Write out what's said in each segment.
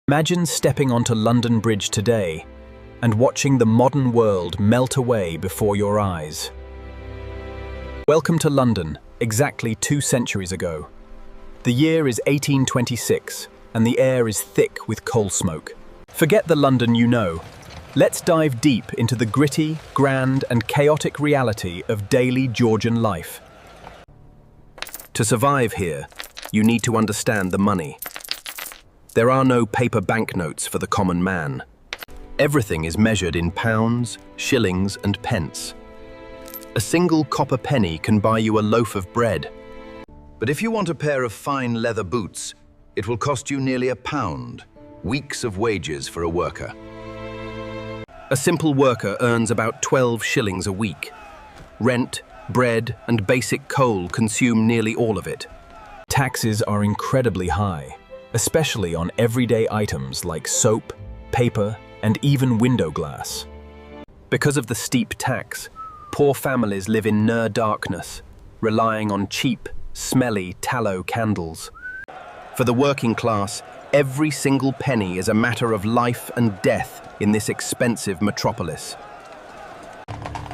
Imagine stepping onto London Bridge today and watching the modern world melt away before your eyes. Welcome to London, exactly 2 centuries ago. The year is 1826, and the air is thick with coal smoke. Forget the London you know. Let's dive deep into the gritty, grand, and chaotic reality of daily Georgian life. To survive here, you need to understand the money. There are no paper banknotes for the common man. Everything is measured in pounds, shillings, and pence. A single copper penny can buy you a loaf of bread. But if you want a pair of fine leather boots, it will cost you nearly £1, weeks of wages for a worker. A simple worker earns about 12 shillings a week. Rent, bread, and basic coal consume nearly all of it. Taxes are incredibly high, especially on everyday items like soap, paper, and even window glass. Because of the steep tax, poor families live in near darkness, relying on cheap, smelly tallow candles. For the working class, every single penny is a matter of life and death in this expensive metropolis.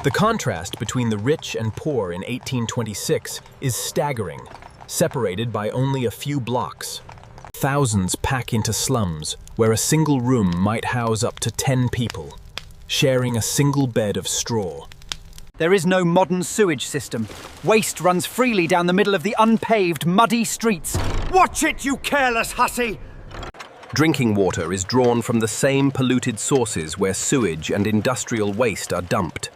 The contrast between the rich and poor in 1826 is staggering, separated by only a few blocks. Thousands pack into slums, where a single room might house up to 10 people, sharing a single bed of straw. There is no modern sewage system. Waste runs freely down the middle of the unpaved, muddy streets. Watch it, you careless hussy! Drinking water is drawn from the same polluted sources where sewage and industrial waste are dumped.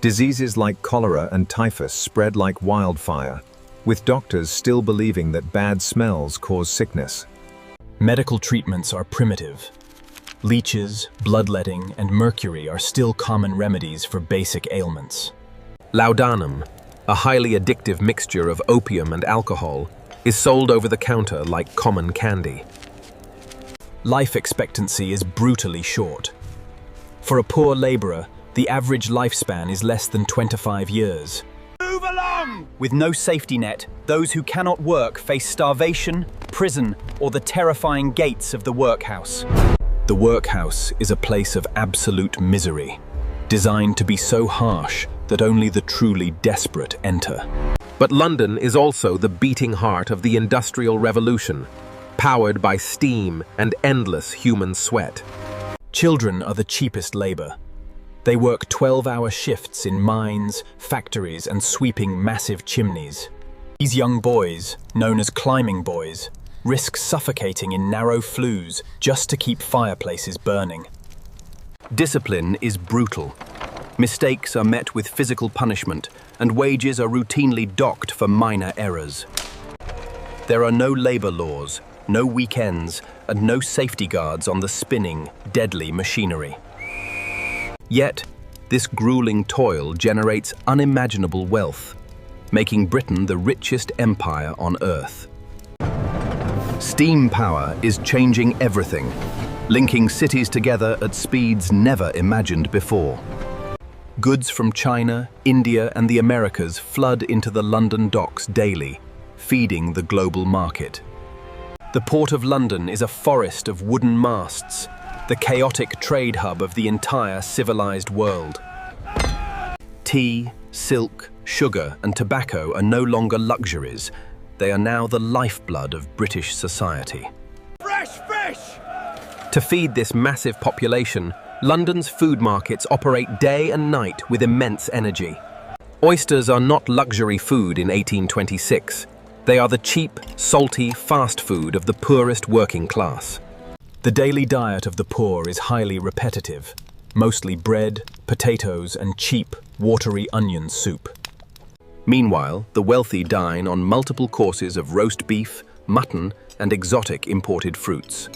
Diseases like cholera and typhus spread like wildfire, with doctors still believing that bad smells cause sickness. Medical treatments are primitive. Leeches, bloodletting, and mercury are still common remedies for basic ailments. Laudanum, a highly addictive mixture of opium and alcohol, is sold over the counter like common candy. Life expectancy is brutally short. For a poor laborer, the average lifespan is less than 25 years. Move along! With no safety net, those who cannot work face starvation, prison, or the terrifying gates of the workhouse. The workhouse is a place of absolute misery, designed to be so harsh that only the truly desperate enter. But London is also the beating heart of the Industrial Revolution, powered by steam and endless human sweat. Children are the cheapest labor. They work 12-hour shifts in mines, factories, and sweeping massive chimneys. These young boys, known as climbing boys, risk suffocating in narrow flues just to keep fireplaces burning. Discipline is brutal. Mistakes are met with physical punishment, and wages are routinely docked for minor errors. There are no labor laws, no weekends, and no safety guards on the spinning, deadly machinery. Yet, this grueling toil generates unimaginable wealth, making Britain the richest empire on Earth. Steam power is changing everything, linking cities together at speeds never imagined before. Goods from China, India, and the Americas flood into the London docks daily, feeding the global market. The Port of London is a forest of wooden masts, the chaotic trade hub of the entire civilized world. Tea, silk, sugar, and tobacco are no longer luxuries. They are now the lifeblood of British society. Fresh fish! To feed this massive population, London's food markets operate day and night with immense energy. Oysters are not luxury food in 1826. They are the cheap, salty, fast food of the poorest working class. The daily diet of the poor is highly repetitive, mostly bread, potatoes, and cheap, watery onion soup. Meanwhile, the wealthy dine on multiple courses of roast beef, mutton, and exotic imported fruits.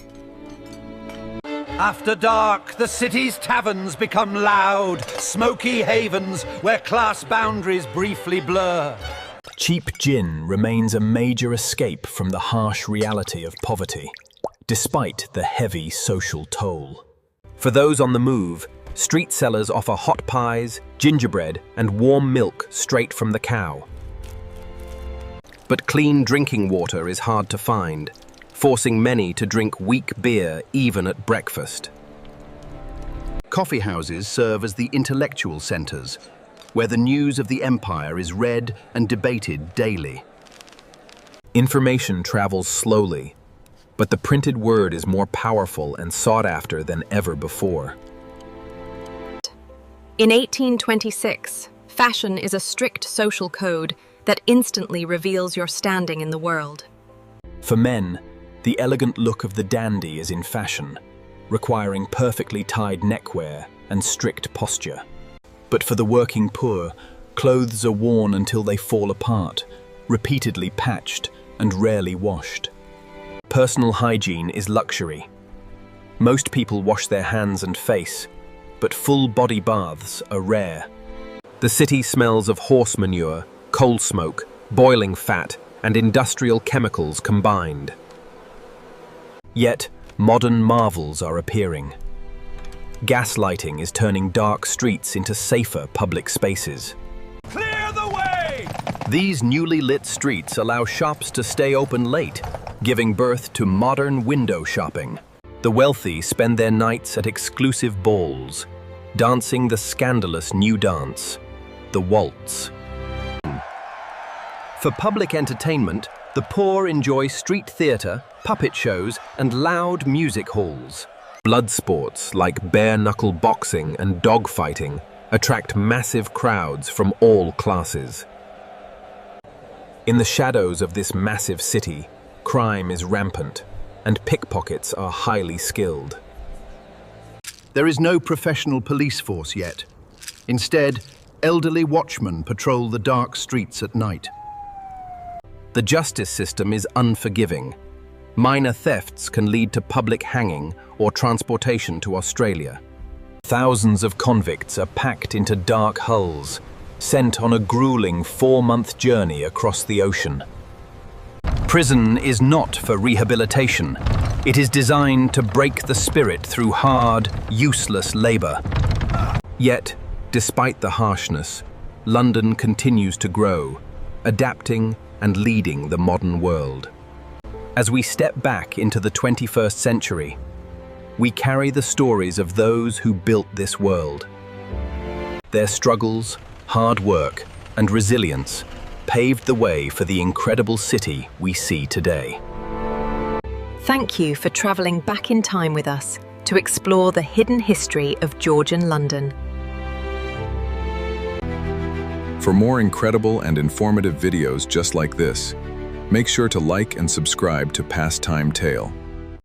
After dark, the city's taverns become loud, smoky havens where class boundaries briefly blur. Cheap gin remains a major escape from the harsh reality of poverty, despite the heavy social toll. For those on the move, street sellers offer hot pies, gingerbread, and warm milk straight from the cow. But clean drinking water is hard to find. forcing many to drink weak beer even at breakfast. Coffee houses serve as the intellectual centres, where the news of the empire is read and debated daily. Information travels slowly, but the printed word is more powerful and sought after than ever before. In 1826, fashion is a strict social code that instantly reveals your standing in the world. For men, the elegant look of the dandy is in fashion, requiring perfectly tied neckwear and strict posture. But for the working poor, clothes are worn until they fall apart, repeatedly patched and rarely washed. Personal hygiene is luxury. Most people wash their hands and face, but full body baths are rare. The city smells of horse manure, coal smoke, boiling fat, and industrial chemicals combined. Yet, modern marvels are appearing. Gaslighting is turning dark streets into safer public spaces. Clear the way! These newly lit streets allow shops to stay open late, giving birth to modern window shopping. The wealthy spend their nights at exclusive balls, dancing the scandalous new dance, the waltz. For public entertainment, the poor enjoy street theatre, puppet shows, and loud music halls. Blood sports like bare-knuckle boxing and dogfighting attract massive crowds from all classes. In the shadows of this massive city, crime is rampant, and pickpockets are highly skilled. There is no professional police force yet. Instead, elderly watchmen patrol the dark streets at night. The justice system is unforgiving. Minor thefts can lead to public hanging or transportation to Australia. Thousands of convicts are packed into dark hulls, sent on a grueling 4-month journey across the ocean. Prison is not for rehabilitation. It is designed to break the spirit through hard, useless labor. Yet, despite the harshness, London continues to grow, adapting and leading the modern world. As we step back into the 21st century, we carry the stories of those who built this world. Their struggles, hard work, and resilience paved the way for the incredible city we see today. Thank you for travelling back in time with us to explore the hidden history of Georgian London. For more incredible and informative videos just like this, make sure to like and subscribe to Pastime Tale.